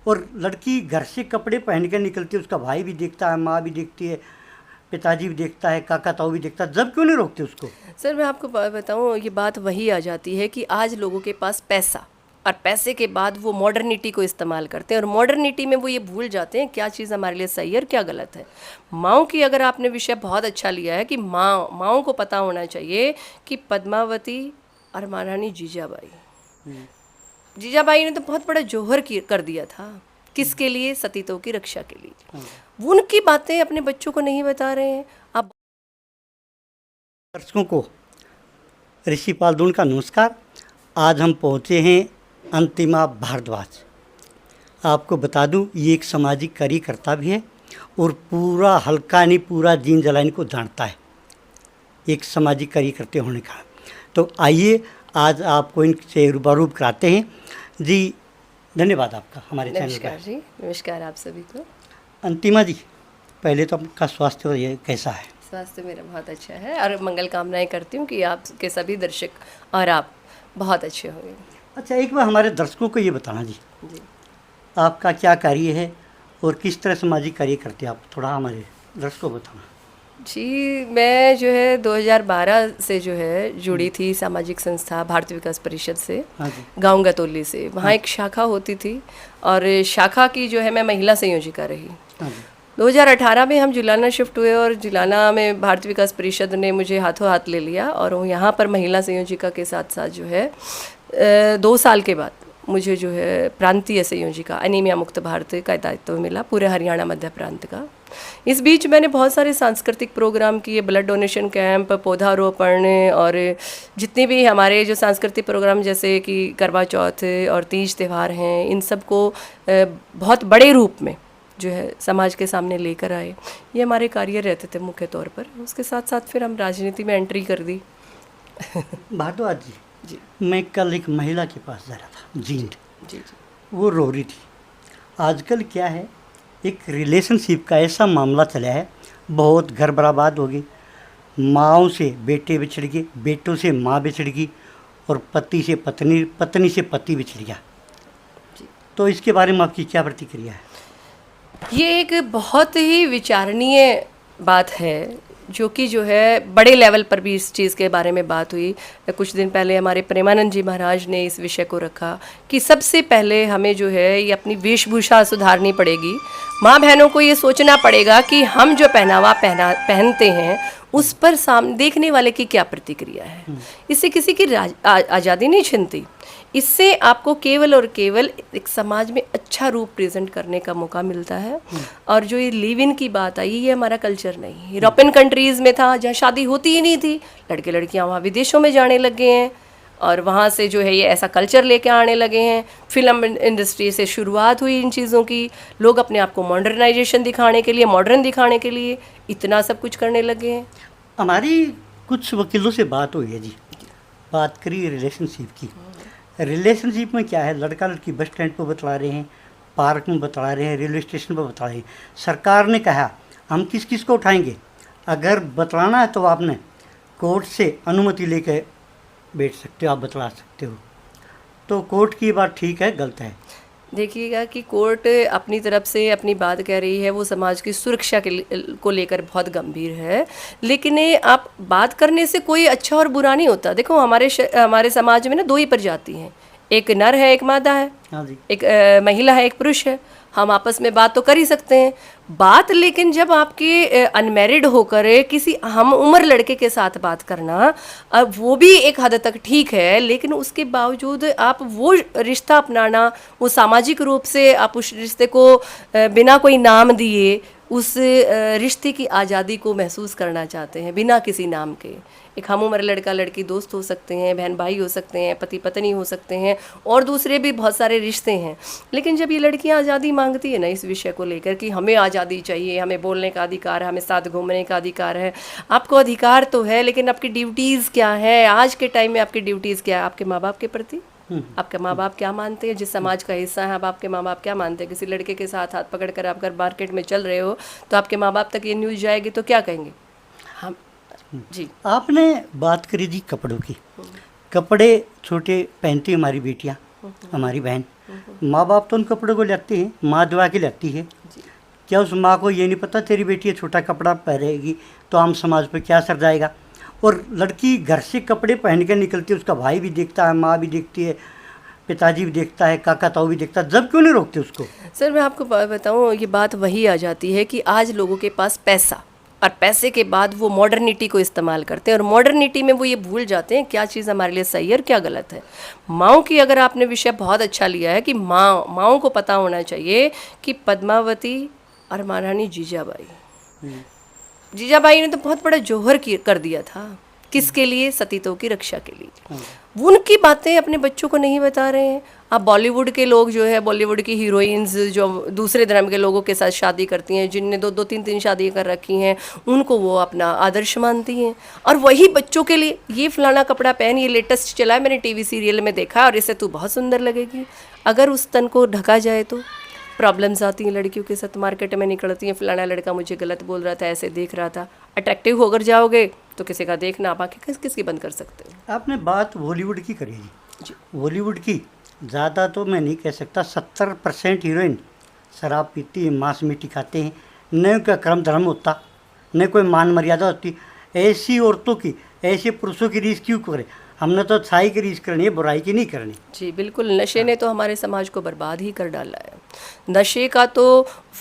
और लड़की घर से कपड़े पहन के निकलती है, उसका भाई भी देखता है, माँ भी देखती है, पिताजी भी देखता है, काका ताऊ भी देखता है, जब क्यों नहीं रोकते उसको? सर मैं आपको बताऊं, ये बात वही आ जाती है कि आज लोगों के पास पैसा, और पैसे के बाद वो मॉडर्निटी को इस्तेमाल करते हैं, और मॉडर्निटी में वो ये भूल जाते हैं क्या चीज़ हमारे लिए सही है और क्या गलत है। माँओं की अगर आपने विषय बहुत अच्छा लिया है कि माँओं को पता होना चाहिए कि पद्मावती और महारानी जीजाबाई ने तो बहुत बड़ा जौहर कर दिया था। किसके लिए? सतीतों की रक्षा के लिए। वो उनकी बातें अपने बच्चों को नहीं बता रहे हैं। आप दर्शकों को ऋषिपाल दून का नमस्कार। आज हम पहुँचे हैं अंतिमा भारद्वाज। आपको बता दूं, ये एक सामाजिक कार्यकर्ता भी है और पूरा हल्का नहीं, पूरा जीन जलाइन को जानता है एक सामाजिक कार्यकर्ता होने का। तो आइए आज आपको इनसे रूबरू कराते हैं। जी धन्यवाद आपका हमारे चैनल पर। नमस्कार जी, नमस्कार आप सभी को। अंतिमा जी, पहले तो आपका स्वास्थ्य ये कैसा है? स्वास्थ्य मेरा बहुत अच्छा है और मंगल कामनाएं करती हूँ कि आपके सभी दर्शक और आप बहुत अच्छे होंगे। अच्छा, एक बार हमारे दर्शकों को ये बताना जी, आपका क्या कार्य है और किस तरह सामाजिक कार्य करते हैं आप, थोड़ा हमारे दर्शकों को बताना। जी, मैं जो है 2012 से जो है जुड़ी थी सामाजिक संस्था भारतीय विकास परिषद से, हाँ जी। गांव गतौली से। वहाँ एक शाखा होती थी और शाखा की जो है मैं महिला संयोजिका रही। हाँ जी। 2018 में हम जुलाना शिफ्ट हुए और जुलाना में भारतीय विकास परिषद ने मुझे हाथों हाथ ले लिया और यहाँ पर महिला संयोजिका के साथ साथ जो है 2 साल के बाद मुझे जो है प्रांतीय संयोजिका एनीमिया मुक्त भारत का दायित्व मिला, पूरे हरियाणा मध्य प्रांत का। इस बीच मैंने बहुत सारे सांस्कृतिक प्रोग्राम किए, ब्लड डोनेशन कैंप, पौधारोपण, और जितने भी हमारे जो सांस्कृतिक प्रोग्राम जैसे कि करवा चौथ और तीज त्यौहार हैं, इन सब को बहुत बड़े रूप में जो है समाज के सामने लेकर आए। ये हमारे कार्य रहते थे मुख्य तौर पर। उसके साथ साथ फिर हम राजनीति में एंट्री कर दी। भारद्वाज जी, मैं कल एक महिला के पास जा रहा था, जींद। जी। वो रो रही थी। आजकल क्या है, एक रिलेशनशिप का ऐसा मामला चला है, बहुत घर बर्बाद हो गई। माँओं से बेटे बिछड़ गए, बेटों से माँ बिछड़ गई और पति से पत्नी, पत्नी से पति बिछड़ गया। तो इसके बारे में आपकी क्या प्रतिक्रिया है? ये एक बहुत ही विचारणीय बात है, जो कि जो है बड़े लेवल पर भी इस चीज़ के बारे में बात हुई। कुछ दिन पहले हमारे प्रेमानंद जी महाराज ने इस विषय को रखा कि सबसे पहले हमें जो है ये अपनी वेशभूषा सुधारनी पड़ेगी। माँ बहनों को ये सोचना पड़ेगा कि हम जो पहनावा पहनते हैं उस पर देखने वाले की क्या प्रतिक्रिया है। इससे किसी की आज़ादी नहीं छिनती। इससे आपको केवल और केवल एक समाज में अच्छा रूप प्रेजेंट करने का मौका मिलता है। और जो ये लिव इन की बात आई, ये हमारा कल्चर नहीं। यूरोपियन कंट्रीज़ में था जहाँ शादी होती ही नहीं थी, लड़के लड़कियाँ वहाँ विदेशों में जाने लगे हैं और वहाँ से जो है ये ऐसा कल्चर लेके आने लगे हैं। फिल्म इंडस्ट्री से शुरुआत हुई इन चीज़ों की। लोग अपने आप को मॉडर्नाइजेशन दिखाने के लिए, मॉडर्न दिखाने के लिए इतना सब कुछ करने लगे हैं। हमारी कुछ वकीलों से बात हुई है जी, बात करी रिलेशनशिप की। रिलेशनशिप में क्या है, लड़का लड़की बस स्टैंड पर बतला रहे हैं, पार्क में बतला रहे हैं, रेलवे स्टेशन पर बतला रहे हैं। सरकार ने कहा हम किस किस को उठाएंगे, अगर बतलाना है तो आपने कोर्ट से अनुमति लेकर बैठ सकते हो, आप बतला सकते हो। तो कोर्ट की बात ठीक है, गलत है? देखिएगा कि कोर्ट अपनी तरफ से अपनी बात कह रही है, वो समाज की सुरक्षा को लेकर बहुत गंभीर है। लेकिन आप बात करने से कोई अच्छा और बुरा नहीं होता। देखो हमारे समाज में ना 2 ही प्रजाति हैं, एक नर है, एक मादा है। हाँ जी। एक महिला है, एक पुरुष है। हम आपस में बात तो कर ही सकते हैं बात, लेकिन जब आपके अनमैरिड होकर किसी हम उम्र लड़के के साथ बात करना, अब वो भी एक हद तक ठीक है, लेकिन उसके बावजूद आप वो रिश्ता अपनाना, वो सामाजिक रूप से आप उस रिश्ते को बिना कोई नाम दिए उस रिश्ते की आज़ादी को महसूस करना चाहते हैं बिना किसी नाम के। एक हम उम्र लड़का लड़की दोस्त हो सकते हैं, बहन भाई हो सकते हैं, पति पत्नी हो सकते हैं, और दूसरे भी बहुत सारे रिश्ते हैं। लेकिन जब ये लड़कियां आज़ादी मांगती है ना इस विषय को लेकर कि हमें आज़ादी चाहिए, हमें बोलने का अधिकार है, हमें साथ घूमने का अधिकार है, आपको अधिकार तो है, लेकिन आपकी ड्यूटीज़ क्या है? आज के टाइम में आपकी ड्यूटीज़ क्या है? आपके माँ बाप के प्रति आपके माँ बाप क्या मानते हैं? जिस समाज का हिस्सा है, अब आपके माँ बाप क्या मानते हैं? किसी लड़के के साथ हाथ पकड़ कर आप अगर मार्केट में चल रहे हो तो आपके माँ बाप तक ये न्यूज़ जाएगी तो क्या कहेंगे? हम जी। आपने बात करी जी कपड़ों की। कपड़े छोटे पहनती हमारी बेटियाँ, हमारी बहन, माँ बाप तो उन कपड़ों को लाते हैं, माँ दवा के लाती है। क्या उस माँ को ये नहीं पता तेरी बेटी ये छोटा कपड़ा पहनेगी तो आम समाज पर क्या असर जाएगा? और लड़की घर से कपड़े पहन के निकलती है, उसका भाई भी देखता है, माँ भी देखती है, पिताजी भी देखता है, काका ताऊ भी देखता है, जब क्यों नहीं रोकते उसको? सर मैं आपको बताऊं, ये बात वही आ जाती है कि आज लोगों के पास पैसा, और पैसे के बाद वो मॉडर्निटी को इस्तेमाल करते हैं, और मॉडर्निटी में वो ये भूल जाते हैं क्या चीज़ हमारे लिए सही है और क्या गलत है। माँओं की अगर आपने विषय बहुत अच्छा लिया है कि माँओं को पता होना चाहिए कि पद्मावती और महारानी जीजाबाई ने तो बहुत बड़ा जौहर कर दिया था। किसके लिए? सतीतों की रक्षा के लिए। वो उनकी बातें अपने बच्चों को नहीं बता रहे हैं। अब बॉलीवुड के लोग जो है, बॉलीवुड की हीरोइंस जो दूसरे धर्म के लोगों के साथ शादी करती हैं, जिनने दो तीन तीन शादी कर रखी हैं, उनको वो अपना आदर्श मानती हैं, और वही बच्चों के लिए ये फलाना कपड़ा पहन, ये लेटेस्ट चला है, मैंने टीवी सीरियल में देखा और इससे तू बहुत सुंदर लगेगी। अगर उस तन को ढका जाए तो प्रॉब्लम्स आती हैं लड़कियों के साथ, मार्केट में निकलती हैं, फलाना लड़का मुझे गलत बोल रहा था, ऐसे देख रहा था। अट्रैक्टिव होकर जाओगे तो किसी का देखना आप आके किसकी बंद कर सकते हो? आपने बात बॉलीवुड की करी जी। बॉलीवुड की ज़्यादा तो मैं नहीं कह सकता, 70% हीरोइन शराब पीती है, मांस मीठी खाते हैं, न कोई क्रम धर्म होता, न कोई मान मर्यादा होती। ऐसी औरतों की, ऐसे पुरुषों की रीस क्यों करें? हमने तो अच्छाई की रीस करनी है, बुराई की नहीं करनी। जी बिल्कुल, नशे ने तो हमारे समाज को बर्बाद ही कर डाला है। नशे का तो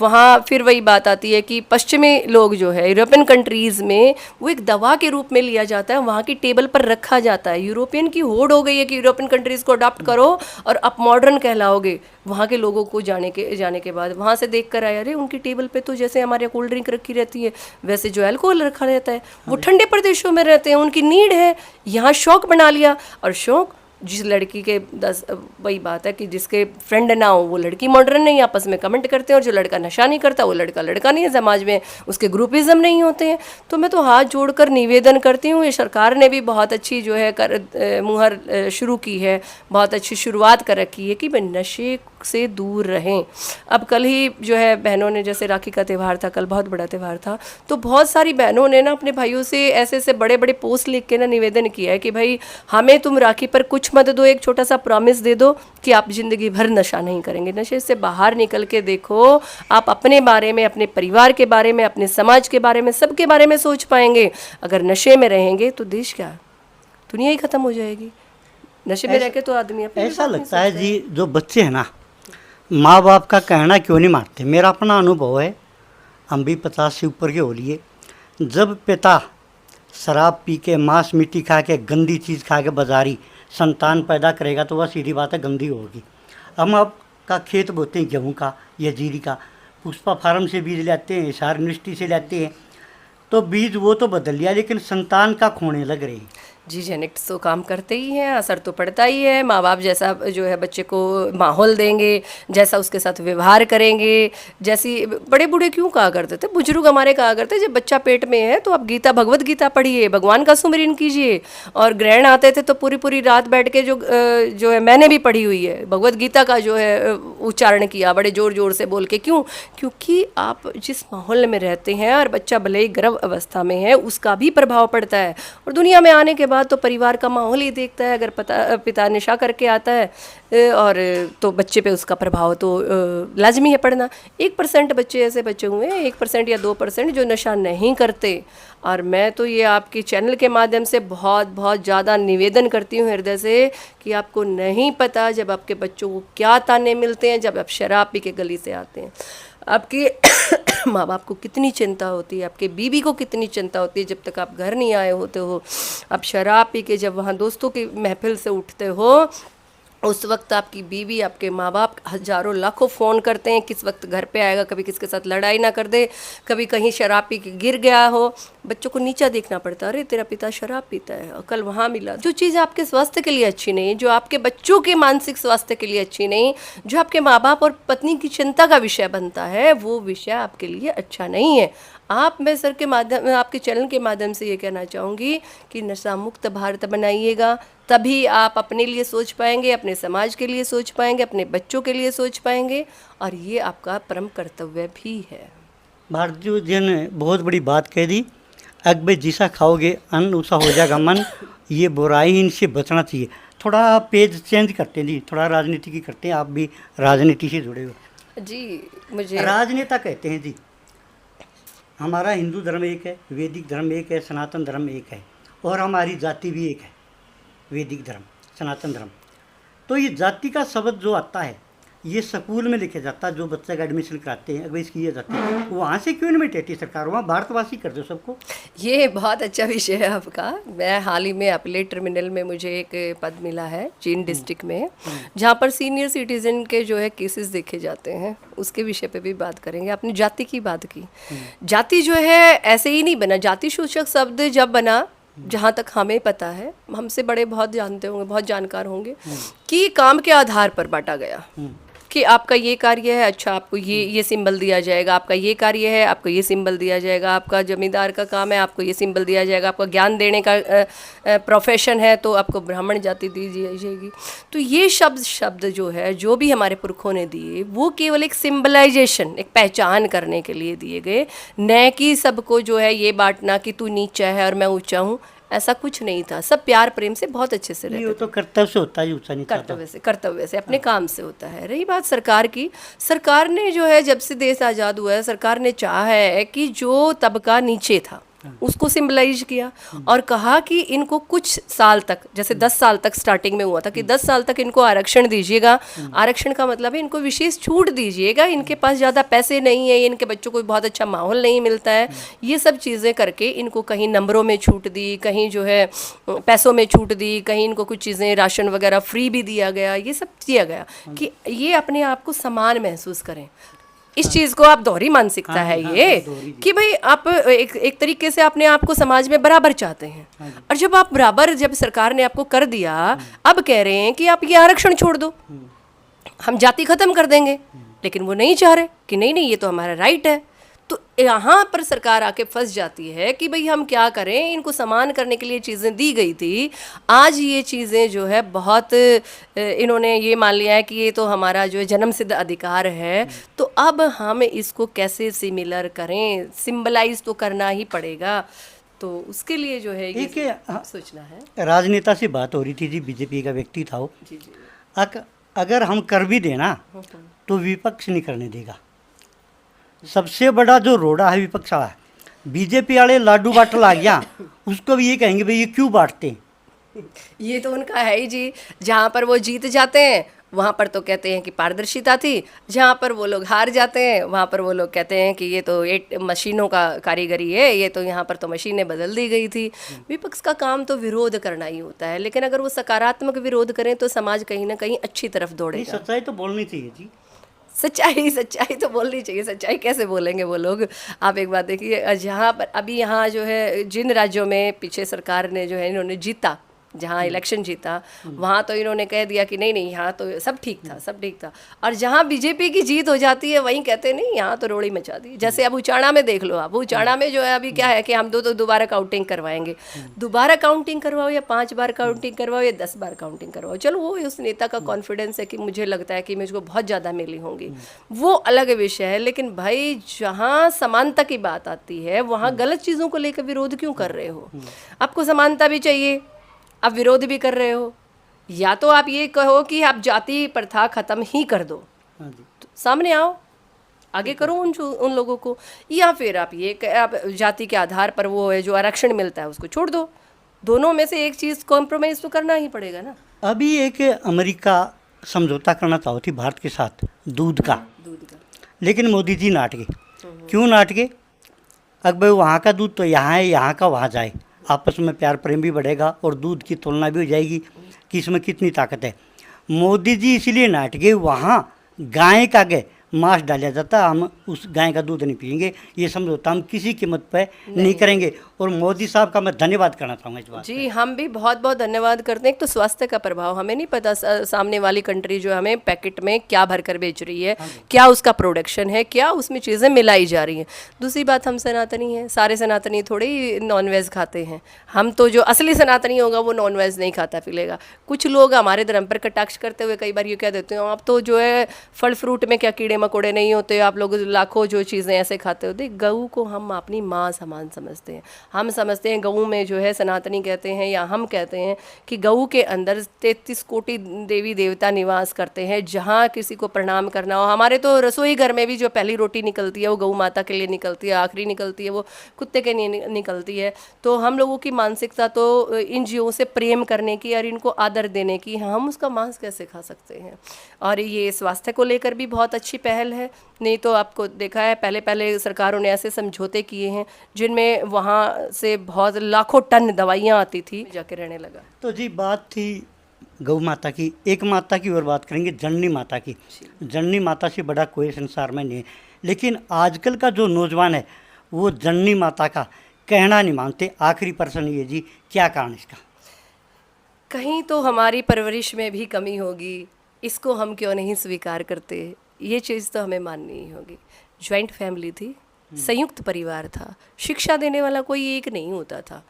वहाँ फिर वही बात आती है कि पश्चिमी लोग जो है, यूरोपियन कंट्रीज़ में वो एक दवा के रूप में लिया जाता है, वहाँ की टेबल पर रखा जाता है। यूरोपियन की होड़ हो गई है कि यूरोपियन कंट्रीज़ को अडॉप्ट करो और आप मॉडर्न कहलाओगे। वहाँ के लोगों को जाने के बाद वहाँ से देख कर आए, अरे उनकी टेबल पे तो जैसे हमारे कोल्ड ड्रिंक रखी रहती है वैसे जो अल्कोहल रखा रहता है। वो ठंडे प्रदेशों में रहते हैं, उनकी नीड है, यहाँ शौक बना लिया। और शौक जिस लड़की के वही बात है कि जिसके फ्रेंड ना हो वो लड़की मॉडर्न नहीं, आपस में कमेंट करते हैं, और जो लड़का नशा नहीं करता वो लड़का नहीं है, समाज में उसके ग्रुपिज्म नहीं होते हैं। तो मैं तो हाथ जोड़कर निवेदन करती हूँ, ये सरकार ने भी बहुत अच्छी जो है मुहर शुरू की है, बहुत अच्छी शुरुआत कर रखी है कि भाई नशे से दूर रहें। अब कल ही जो है बहनों ने, जैसे राखी का त्यौहार था, कल बहुत बड़ा त्यौहार था, तो बहुत सारी बहनों ने ना अपने भाइयों से ऐसे ऐसे बड़े बड़े पोस्ट लिख के ना निवेदन किया है कि भाई हमें तुम राखी पर कुछ मत दो, एक छोटा सा प्रॉमिस दे दो कि आप ज़िंदगी भर नशा नहीं करेंगे। नशे से बाहर निकल के देखो, आप अपने बारे में, अपने परिवार के बारे में, अपने समाज के बारे में, सबके बारे में सोच पाएंगे। अगर नशे में रहेंगे तो देश क्या, दुनिया ही ख़त्म हो जाएगी। नशे में रह के तो आदमी ऐसा लगता है जी, जो बच्चे हैं ना, माँ बाप का कहना क्यों नहीं मानते। मेरा अपना अनुभव है, हम भी 50 से ऊपर के हो लिए। जब पिता शराब पी के, मांस मीठी खा के, गंदी चीज़ खा के बाजारी संतान पैदा करेगा तो वह सीधी बात है गंदी होगी। हम आपका खेत बोते हैं गेहूँ का या जीरी का, पुष्पा फार्म से बीज लाते हैं, हिसार यूनिवर्सिटी से लाते हैं, तो बीज वो तो बदल लिया लेकिन संतान का खोने लग रही। जी, जेनेटिक्स तो काम करते ही हैं, असर तो पड़ता ही है। माँ बाप जैसा जो है बच्चे को माहौल देंगे, जैसा उसके साथ व्यवहार करेंगे, जैसी बड़े बूढ़े क्यों कहा करते थे, बुजुर्ग हमारे कहा करते, जब बच्चा पेट में है तो आप गीता, भगवत गीता पढ़िए, भगवान का सुमिरन कीजिए। और ग्रहण आते थे तो पूरी पूरी रात बैठ के जो है, मैंने भी पढ़ी हुई है, भगवत गीता का जो है उच्चारण किया बड़े ज़ोर ज़ोर से बोल के। क्यों? क्योंकि आप जिस माहौल में रहते हैं, और बच्चा भले ही गर्भ अवस्था में है, उसका भी प्रभाव पड़ता है। और दुनिया में आने के तो परिवार का माहौल ही देखता है। अगर पिता नशा करके आता है और तो बच्चे पे उसका प्रभाव तो लाजमी है पड़ना। 1% बच्चे ऐसे बच्चे हुए हैं, 1% या 2% जो नशा नहीं करते। और मैं तो ये आपके चैनल के माध्यम से बहुत बहुत ज़्यादा निवेदन करती हूँ हृदय से कि आपको नहीं पता जब आपके बच्चों को क्या ताने मिलते हैं, जब आप शराब पी के गली से आते हैं। आपके माँ बाप को कितनी चिंता होती है, आपके बीवी को कितनी चिंता होती है जब तक आप घर नहीं आए होते हो। आप शराब पी के जब वहाँ दोस्तों की महफिल से उठते हो, उस वक्त आपकी बीवी, आपके माँ बाप हज़ारों लाखों फ़ोन करते हैं किस वक्त घर पे आएगा, कभी किसके साथ लड़ाई ना कर दे, कभी कहीं शराब पी के गिर गया हो। बच्चों को नीचा देखना पड़ता है, अरे तेरा पिता शराब पीता है और कल वहाँ मिला। जो चीज़ आपके स्वास्थ्य के लिए अच्छी नहीं, जो आपके बच्चों के मानसिक स्वास्थ्य के लिए अच्छी नहीं, जो आपके माँ बाप और पत्नी की चिंता का विषय बनता है, वो विषय आपके लिए अच्छा नहीं है। मैं सर के माध्यम, आपके चैनल के माध्यम से ये कहना चाहूँगी कि नशा मुक्त भारत बनाइएगा, तभी आप अपने लिए सोच पाएंगे, अपने समाज के लिए सोच पाएंगे, अपने बच्चों के लिए सोच पाएंगे, और ये आपका परम कर्तव्य भी है। भारतीय जी ने बहुत बड़ी बात कह दी, अकबर जिसा खाओगे अन्न उसा हो जाएगा मन। ये बुराई, इनसे बचना चाहिए। थोड़ा पेज चेंज करते हैं जी, थोड़ा राजनीति की करते हैं, आप भी राजनीति से जुड़े हुए। जी मुझे राजनेता कहते हैं जी हमारा हिंदू धर्म एक है, वैदिक धर्म एक है, सनातन धर्म एक है, और हमारी जाति भी एक है, वैदिक धर्म, सनातन धर्म। तो ये जाति का शब्द जो आता है ये स्कूल में लिखा जाता है, जो बच्चे का एडमिशन कराते हैं, अगर इसकी ये जाति वहाँ से क्यों नहीं मिटाती सरकार, वहाँ भारतवासी कर दो सबको। ये बहुत अच्छा विषय है आपका। मैं हाल ही में अपलेट टर्मिनल में मुझे एक पद मिला है जींद डिस्ट्रिक्ट में, जहाँ पर सीनियर सिटीजन के जो है केसेस देखे जाते हैं, उसके विषय पे भी बात करेंगे। आपने जाति की बात की, जाति जो है ऐसे ही नहीं बना, जाति सूचक शब्द जब बना, जहाँ तक हमें पता है, हमसे बड़े बहुत जानते होंगे, बहुत जानकार होंगे, कि काम के आधार पर बांटा गया कि आपका ये कार्य है, अच्छा आपको ये सिंबल दिया जाएगा, आपका ये कार्य है, आपको ये सिंबल दिया जाएगा, आपका जमींदार का काम है, आपको ये सिंबल दिया जाएगा, आपका ज्ञान देने का प्रोफेशन है तो आपको ब्राह्मण जाति दी जाएगी। तो ये शब्द जो है, जो भी हमारे पुरखों ने दिए, वो केवल एक सिंबलाइजेशन, एक पहचान करने के लिए दिए गए, न कि सबको जो है ये बांटना कि तू नीचा है और मैं ऊंचा हूँ। ऐसा कुछ नहीं था, सब प्यार प्रेम से बहुत अच्छे से रहते वो तो कर्तव्य से होता है, ऊंचा नीचा कर्तव्य से अपने काम से होता है। रही बात सरकार की, सरकार ने जो है जब से देश आज़ाद हुआ है, सरकार ने चाहा है कि जो तबका नीचे था उसको सिंबलाइज किया और कहा कि इनको कुछ साल तक, जैसे 10 साल तक स्टार्टिंग में हुआ था कि 10 साल तक इनको आरक्षण दीजिएगा। आरक्षण का मतलब है इनको विशेष छूट दीजिएगा, इनके पास ज़्यादा पैसे नहीं है, इनके बच्चों को बहुत अच्छा माहौल नहीं मिलता है, ये सब चीज़ें करके इनको कहीं नंबरों में छूट दी, कहीं जो है पैसों में छूट दी, कहीं इनको कुछ चीज़ें राशन वगैरह फ्री भी दिया गया। ये सब दिया गया कि ये अपने आप को समान महसूस करें। इस चीज़ को आप दोहरी मानसिकता है ये कि भाई आप एक तरीके से अपने आप को समाज में बराबर चाहते हैं, और जब आप बराबर, जब सरकार ने आपको कर दिया, अब कह रहे हैं कि आप ये आरक्षण छोड़ दो, हम जाति खत्म कर देंगे, लेकिन वो नहीं चाह रहे कि नहीं नहीं ये तो हमारा राइट है। तो यहाँ पर सरकार आके फंस जाती है कि भाई हम क्या करें, इनको समान करने के लिए चीज़ें दी गई थी, आज ये चीज़ें जो है बहुत इन्होंने ये मान लिया है कि ये तो हमारा जो है जन्मसिद्ध अधिकार है, तो अब हम इसको कैसे सिमिलर करें, सिंबलाइज तो करना ही पड़ेगा। तो उसके लिए जो है ये सोचना है। राजनेता से बात हो रही थी जी, बीजेपी का व्यक्ति था वो, अगर हम कर भी देना तो विपक्ष नहीं करने देगा। सबसे बड़ा जो रोड़ा है विपक्ष वाला है, बीजेपी वाले लाडू बाटल आ गया, उसको भी ये कहेंगे भाई ये क्यों बांटते हैं। ये तो उनका है ही जी, जहाँ पर वो जीत जाते हैं वहाँ पर तो कहते हैं कि पारदर्शिता थी, जहाँ पर वो लोग हार जाते हैं वहाँ पर वो लोग कहते हैं कि ये तो एक मशीनों का कारीगरी है, ये तो यहाँ पर तो मशीनें बदल दी गई थी। विपक्ष का काम तो विरोध करना ही होता है, लेकिन अगर वो सकारात्मक विरोध करें तो समाज कहीं ना कहीं अच्छी तरफ दौड़ेगा। सच्चाई तो बोलनी चाहिए जी, सच्चाई तो बोलनी चाहिए। सच्चाई कैसे बोलेंगे वो लोग। आप एक बात देखिए, जहाँ पर अभी यहाँ जो है जिन राज्यों में पीछे सरकार ने जो है इन्होंने जीता, जहाँ इलेक्शन जीता, वहाँ तो इन्होंने कह दिया कि नहीं नहीं यहाँ तो सब ठीक था, सब ठीक था, और जहाँ बीजेपी की जीत हो जाती है वहीं कहते हैं नहीं यहाँ तो रोड़ी मचा दी। जैसे अब उचाना में देख लो, आप उचाना में जो है अभी क्या है कि हम दोबारा काउंटिंग करवाएंगे। दोबारा काउंटिंग करवाओ या 5 बार काउंटिंग करवाओ या 10 बार काउंटिंग करवाओ, चलो वो उस नेता का कॉन्फिडेंस है कि मुझे लगता है कि मुझको बहुत ज़्यादा मिली होंगी, वो अलग विषय है। लेकिन भाई जहाँ समानता की बात आती है वहाँ गलत चीज़ों को लेकर विरोध क्यों कर रहे हो? आपको समानता भी चाहिए, आप विरोध भी कर रहे हो, या तो आप ये कहो कि आप जाति प्रथा खत्म ही कर दो, तो सामने आओ, आगे करो उन लोगों को, या फिर आप ये आप जाति के आधार पर वो है जो आरक्षण मिलता है उसको छोड़ दो। दोनों में से एक चीज़ कॉम्प्रोमाइज़ तो करना ही पड़ेगा ना। अभी एक अमेरिका समझौता करना चाहती भारत के साथ दूध का, लेकिन मोदी जी नाट गए। क्यों नाट गए? अब वहाँ का दूध तो यहाँ है, यहाँ का वहाँ जाए, आपस में प्यार प्रेम भी बढ़ेगा और दूध की तुलना भी हो जाएगी कि इसमें कितनी ताकत है। मोदी जी इसलिए नाट गए, वहाँ गाय का मांस डाला जाता, हम उस गाय का दूध नहीं पियेंगे, ये समझौता हम किसी कीमत पे नहीं करेंगे। और मोदी साहब का मैं धन्यवाद करना चाहूँगा इस बात जी। हम भी बहुत बहुत धन्यवाद करते हैं। एक तो स्वास्थ्य का प्रभाव, हमें नहीं पता सामने वाली कंट्री जो हमें पैकेट में क्या भरकर बेच रही है, क्या उसका प्रोडक्शन है, क्या उसमें चीज़ें मिलाई जा रही हैं। दूसरी बात, हम सनातनी हैं, सारे सनातनी थोड़े ही नॉनवेज खाते हैं। हम तो जो असली सनातनी होगा वो नॉनवेज नहीं खाता पिलेगा। कुछ लोग हमारे धर्म पर कटाक्ष करते हुए कई बार ये कह देते हैं आप तो जो है फल फ्रूट में क्या कीड़े मकोड़े नहीं होते, आप लोग लाखों जो चीज़ें ऐसे खाते होते, गऊ को हम अपनी माँ समान समझते हैं। हम समझते हैं गऊ में जो है, सनातनी कहते हैं या हम कहते हैं कि गऊ के अंदर 33 कोटि देवी देवता निवास करते हैं। जहाँ किसी को प्रणाम करना हो, हमारे तो रसोई घर में भी जो पहली रोटी निकलती है वो गऊ माता के लिए निकलती है, आखिरी निकलती है वो कुत्ते के लिए निकलती है। तो हम लोगों की मानसिकता तो इन जीवों से प्रेम करने की और इनको आदर देने की, हम उसका मांस कैसे खा सकते हैं। और ये स्वास्थ्य को लेकर भी बहुत अच्छी पहल है। नहीं तो आपको देखा है पहले पहले सरकारों ने ऐसे समझौते किए हैं जिनमें वहाँ से बहुत लाखों टन दवाइयाँ आती थी, जाके रहने लगा। तो जी बात थी गौ माता की, एक माता की और बात करेंगे जननी माता की। जननी माता से बड़ा कोई संसार में नहीं है, लेकिन आजकल का जो नौजवान है वो जननी माता का कहना नहीं मानते। आखिरी प्रश्न ये जी, क्या कारण इसका? कहीं तो हमारी परवरिश में भी कमी होगी, इसको हम क्यों नहीं स्वीकार करते, ये चीज़ तो हमें माननी ही होगी। जॉइंट फैमिली थी, संयुक्त परिवार था, शिक्षा देने वाला कोई एक नहीं होता था।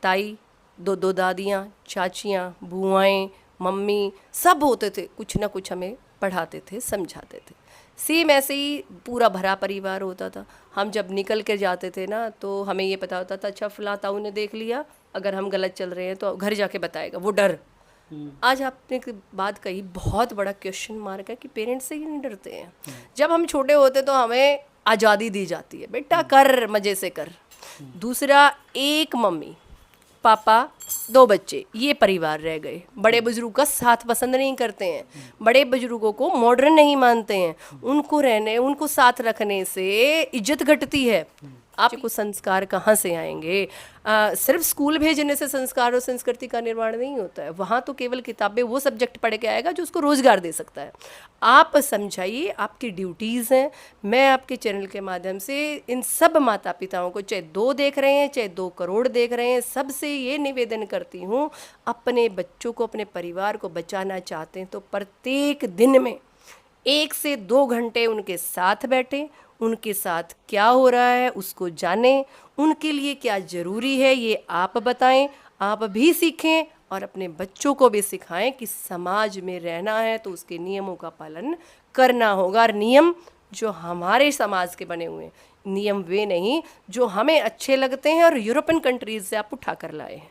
ताई, दो दो दादियाँ, चाचियाँ, बुआएं, मम्मी, सब होते थे, कुछ ना कुछ हमें पढ़ाते थे, समझाते थे। सेम ऐसे ही पूरा भरा परिवार होता था। हम जब निकल के जाते थे ना तो हमें ये पता होता था, अच्छा फलां ताऊ ने देख लिया, अगर हम गलत चल रहे हैं तो घर जाके बताएगा, वो डर। आज आपने एक बात कही, बहुत बड़ा क्वेश्चन मार्क है कि पेरेंट्स से ही नहीं डरते हैं। जब हम छोटे होते तो हमें आज़ादी दी जाती है, बेटा कर, मज़े से कर। दूसरा, एक मम्मी पापा 2 बच्चे, ये परिवार रह गए। बड़े बुजुर्ग का साथ पसंद नहीं करते हैं, बड़े बुजुर्गों को मॉडर्न नहीं मानते हैं, उनको साथ रखने से इज्जत घटती है। आपको संस्कार कहाँ से आएंगे? सिर्फ स्कूल भेजने से संस्कार और संस्कृति का निर्माण नहीं होता है। वहाँ तो केवल किताबें, वो सब्जेक्ट पढ़ के आएगा जो उसको रोजगार दे सकता है। आप समझाइए, आपकी ड्यूटीज़ हैं। मैं आपके चैनल के माध्यम से इन सब माता पिताओं को, चाहे 2 देख रहे हैं, चाहे 2 करोड़ देख रहे हैं, सबसे ये निवेदन करती हूँ, अपने बच्चों को, अपने परिवार को बचाना चाहते हैं तो प्रत्येक दिन में 1 से 2 घंटे उनके साथ बैठें, उनके साथ क्या हो रहा है उसको जानें, उनके लिए क्या ज़रूरी है ये आप बताएं, आप भी सीखें और अपने बच्चों को भी सिखाएं कि समाज में रहना है तो उसके नियमों का पालन करना होगा। और नियम जो हमारे समाज के बने हुए हैं, नियम वे नहीं जो हमें अच्छे लगते हैं और यूरोपियन कंट्रीज से आप उठा कर लाए हैं।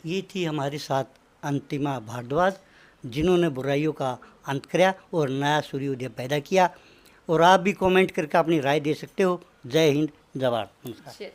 ये थी हमारे साथ अंतिमा भारद्वाज, जिन्होंने बुराइयों का अंत किया और नया सूर्योदय पैदा किया। और आप भी कमेंट करके अपनी राय दे सकते हो। जय हिंद, जय भारत, नमस्कार।